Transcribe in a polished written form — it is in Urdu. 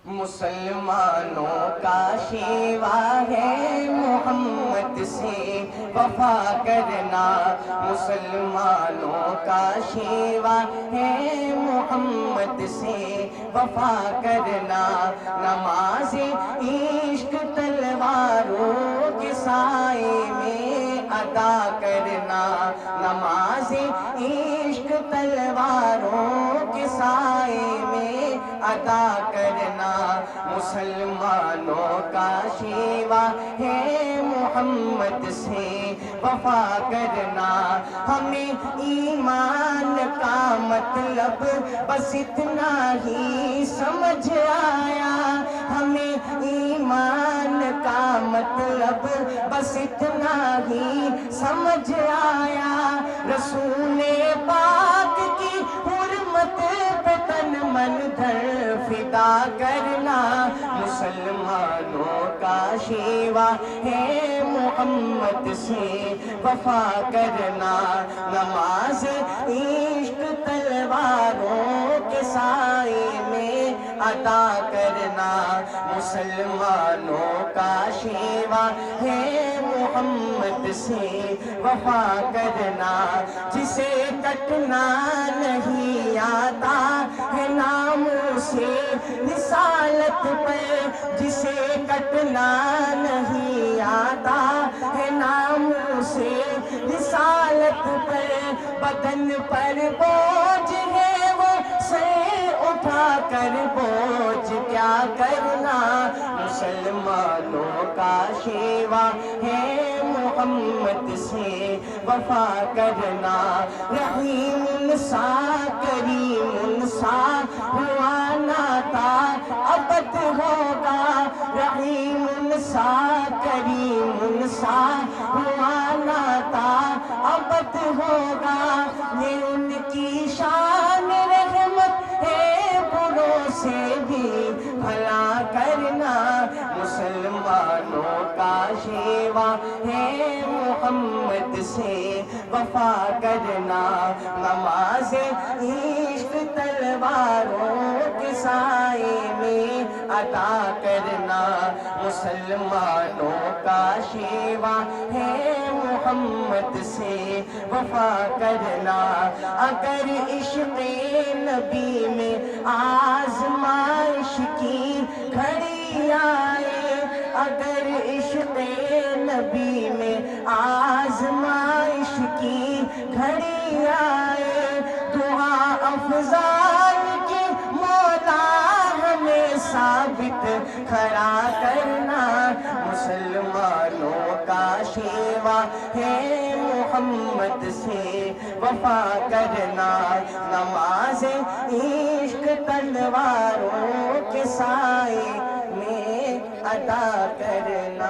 مسلمانوں کا شیوا ہے محمد سے وفا کرنا، مسلمانوں کا شیوا ہے محمد سے وفا کرنا، نماز عشق تلواروں کے سائے میں ادا کرنا، نماز عشق تلواروں کے سائے میں ادا کرنا، مسلمانوں کا شیوا ہے محمد سے وفا کرنا، ہمیں ایمان کا مطلب بس اتنا ہی سمجھ آیا، ہمیں ایمان کا مطلب بس اتنا ہی سمجھ آیا، رسول پاک کی حرمت پہ تن من دھر فدا کرنا، مسلمانوں کا شیوا ہے محمد سے وفا کرنا، نماز عشق تلواروں کے سائے میں ادا کرنا، مسلمانوں کا شیوا ہے محمد سے وفا کرنا، جسے کٹنا نہیں آتا ہے نام سے رسالت پہ، جسے کٹنا نہیں آتا ہے نام سے رسالت پہ، بدن پر بوجھ ہے وہ سر اٹھا کر بوجھ کیا کرنا، مسلمانوں کا شیوا ہے محمد سے وفا کرنا، رحیم سا کریم سا ہوا ناتا ابد ہوگا، رحیم سا کریم سا ہوا ناتا ابد ہوگا، یہ ان کی شان رحمت ہے بروں سے بھی بھلا کرنا، مسلمانوں کا شیوا ہے محمد سے وفا کرنا، نماز عشق تلواروں کے سائے میں ادا کرنا، مسلمانوں کا شیوا ہے محمد سے وفا کرنا، اگر عشق نبی میں آزمائش کی گھڑی آئے، اگر عشق نبی میں آزمائش کی گھڑی آئے، دعا افضال کی مولا ہمیں ثابت کھڑا کرنا، مسلمانوں کا شیوا ہے محمد سے وفا کرنا، نماز عشق تلواروں کے سائے میں ادا کرنا۔